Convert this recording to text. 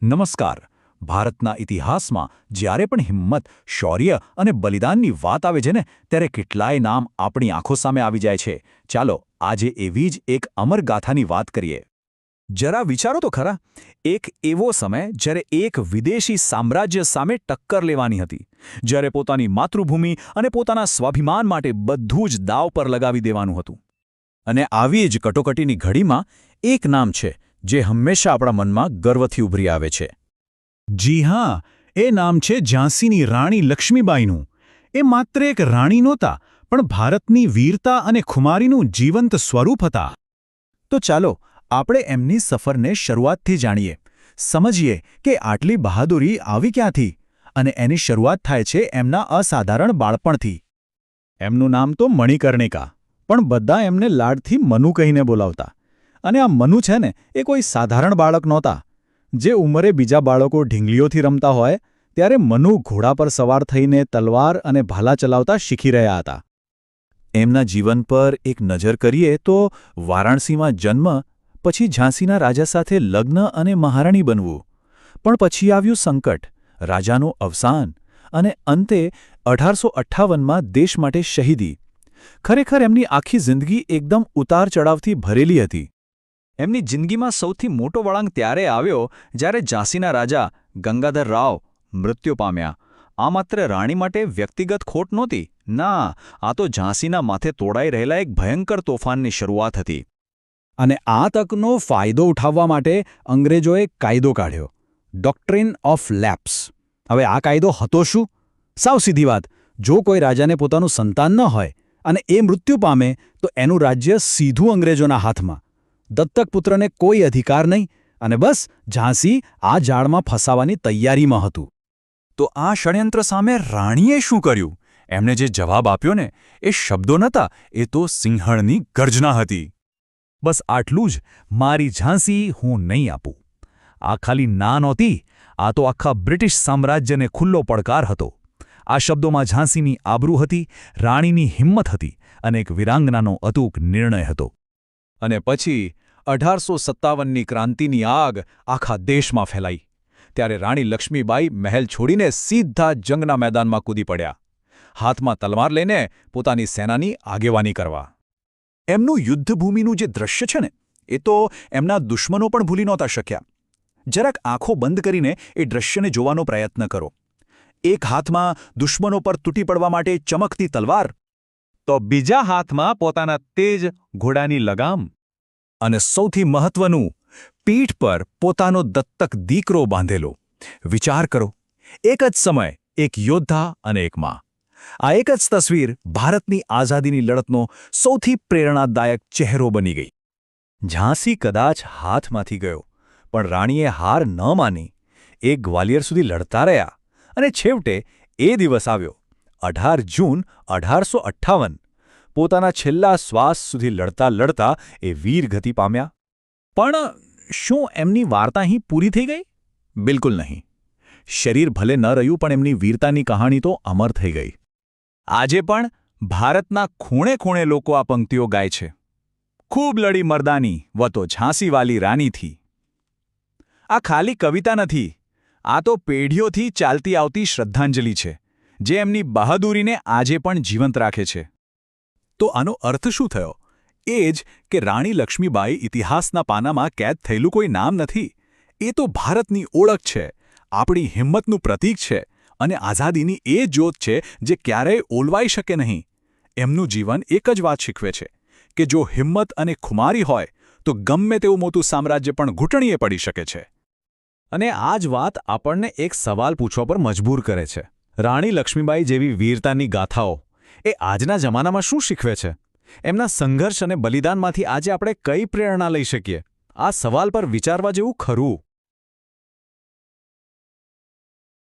નમસ્કાર. ભારતના ઇતિહાસમાં જ્યારે પણ હિંમત, શૌર્ય અને બલિદાનની વાત આવે છે ને, ત્યારે કેટલાય નામ આપણી આંખો સામે આવી જાય છે. ચાલો આજે એવી જ એક અમર ગાથાની વાત કરીએ. જરા વિચારો તો ખરા, એક એવો સમય જ્યારે એક વિદેશી સામ્રાજ્ય સામે ટક્કર લેવાની હતી, જ્યારે પોતાની માતૃભૂમિ અને પોતાના સ્વાભિમાન માટે બધું જ દાવ પર લગાવી દેવાનું હતું. અને આવી જ કટોકટીની ઘડીમાં એક નામ છે જે હંમેશા આપણા મનમાં ગર્વથી ઉભરી આવે છે. જી હા, એ નામ છે ઝાંસીની રાણી લક્ષ્મીબાઈનું. એ માત્ર એક રાણી નહોતા, પણ ભારતની વીરતા અને ખુમારીનું જીવંત સ્વરૂપ હતા. તો ચાલો આપણે એમની સફરને શરૂઆતથી જાણીએ, સમજીએ કે આટલી બહાદુરી આવી ક્યાંથી, અને એની શરૂઆત થાય છે એમના અસાધારણ બાળપણથી. એમનું નામ તો મણિકર્ણિકા, પણ બધા એમને લાડથી મનુ કહીને બોલાવતા. અને આ મનુ છે ને, એ કોઈ સાધારણ બાળક નહોતા. જે ઉંમરે બીજા બાળકો ઢીંગલીઓથી રમતા હોય, ત્યારે મનુ ઘોડા પર સવાર થઈને તલવાર અને ભાલા ચલાવતા શીખી રહ્યા હતા. એમના જીવન પર એક નજર કરીએ તો વારાણસીમાં જન્મ, પછી ઝાંસીના રાજા સાથે લગ્ન અને મહારાણી બનવું. પણ પછી આવ્યું સંકટ, રાજાનું અવસાન અને અંતે 1858માં દેશ માટે શહીદી. ખરેખર એમની આખી જિંદગી એકદમ ઉતાર ચઢાવથી ભરેલી હતી. એમની જિંદગીમાં સૌથી મોટો વળાંક ત્યારે આવ્યો જ્યારે ઝાંસીના રાજા ગંગાધર રાવ મૃત્યુ પામ્યા. આ માત્ર રાણી માટે વ્યક્તિગત ખોટ નહોતી, ના, આ તો ઝાંસીના માથે તોડાઈ રહેલા એક ભયંકર તોફાનની શરૂઆત હતી. અને આ તકનો ફાયદો ઉઠાવવા માટે અંગ્રેજોએ કાયદો કાઢ્યો, ડોક્ટ્રિન ઓફ લેપ્સ. હવે આ કાયદો હતો શું? સાવ સીધી વાત, જો કોઈ રાજાને પોતાનું સંતાન ન હોય અને એ મૃત્યુ પામે તો એનું રાજ્ય સીધું અંગ્રેજોના હાથમાં. દત્તક પુત્રને કોઈ અધિકાર નહીં, અને બસ ઝાંસી આ જાળમાં ફસાવાની તૈયારીમાં હતું. તો આ ષડયંત્ર સામે રાણીએ શું કર્યું? એમને જે જવાબ આપ્યો ને, એ શબ્દો નહોતા, એ તો સિંહણની ગર્જના હતી. બસ આટલું જ, મારી ઝાંસી હું નહીં આપું. આ ખાલી ના નહોતી, આ તો આખા બ્રિટિશ સામ્રાજ્યને ખુલ્લો પડકાર હતો. આ શબ્દોમાં ઝાંસીની આબરૂ હતી, રાણીની હિંમત હતી, અને એક વીરાંગનાનો અતૂક નિર્ણય હતો. અને પછી 1857ની ક્રાંતિની આગ આખા દેશમાં ફેલાઈ. ત્યારે રાણી લક્ષ્મીબાઈ મહેલ છોડીને સીધા જંગના મેદાનમાં કૂદી પડ્યા, હાથમાં તલવાર લઈને પોતાની સેનાની આગેવાની કરવા. એમનું યુદ્ધભૂમિનું જે દૃશ્ય છે ને, એ તો એમના દુશ્મનો પણ ભૂલી નહોતા શક્યા. જરાક આંખો બંધ કરીને એ દૃશ્યને જોવાનો પ્રયત્ન કરો. એક હાથમાં દુશ્મનો પર તૂટી પડવા માટે ચમકતી તલવાર, તો બીજા હાથમાં પોતાના તેજ ઘોડાની લગામ, અને સૌથી મહત્વનું, પીઠ પર પોતાનો દત્તક દીકરો બાંધેલો. વિચાર કરો, એક જ સમય એક યોદ્ધા અને એક માં. આ એક જ તસવીર ભારતની આઝાદીની લડતનો સૌથી પ્રેરણાદાયક ચહેરો બની ગઈ. ઝાંસી કદાચ હાથમાંથી ગયો, પણ રાણીએ હાર ન માની. એ ગ્વાલિયર સુધી લડતા રહ્યા, અને છેવટે એ દિવસ આવ્યો, 18 જૂન 1858. પોતાના છેલ્લા શ્વાસ સુધી લડતા લડતા એ વીરગતિ પામ્યા. પણ શું એમની વાર્તા અહીં પૂરી થઈ ગઈ? બિલકુલ નહીં. શરીર ભલે ન રહ્યું, પણ એમની વીરતાની કહાણી તો અમર થઈ ગઈ. આજે પણ ભારતના ખૂણે ખૂણે લોકો આ પંક્તિઓ ગાય છે. ખૂબ લડી મર્દાની, વતો ઝાંસીવાલી રાનીથી. આ ખાલી કવિતા નથી, આ તો પેઢીઓથી ચાલતી આવતી શ્રદ્ધાંજલિ છે, જે એમની બહાદુરીને આજે પણ જીવંત રાખે છે. તો આનો અર્થ શું થયો? એ જ કે રાણી લક્ષ્મીબાઈ ઇતિહાસના પાનામાં કેદ થયેલું કોઈ નામ નથી. એ તો ભારતની ઓળખ છે, આપણી હિંમતનું પ્રતીક છે, અને આઝાદીની એ જ્યોત છે જે ક્યારેય ઓલવાઈ શકે નહીં. એમનું જીવન એક જ વાત શીખવે છે કે જો હિંમત અને ખુમારી હોય તો ગમે તેવું મોટું સામ્રાજ્ય પણ ઘૂંટણીએ પડી શકે છે. અને આ જ વાત આપણને એક સવાલ પૂછવા પર મજબૂર કરે છે. રાણી લક્ષ્મીબાઈ જેવી વીરતાની ગાથાઓ એ આજના જમાનામાં શું શીખવે છે? એમના સંઘર્ષ અને બલિદાનમાંથી આજે આપણે કઈ પ્રેરણા લઈ શકીએ? આ સવાલ પર વિચારવા જેવું ખરું.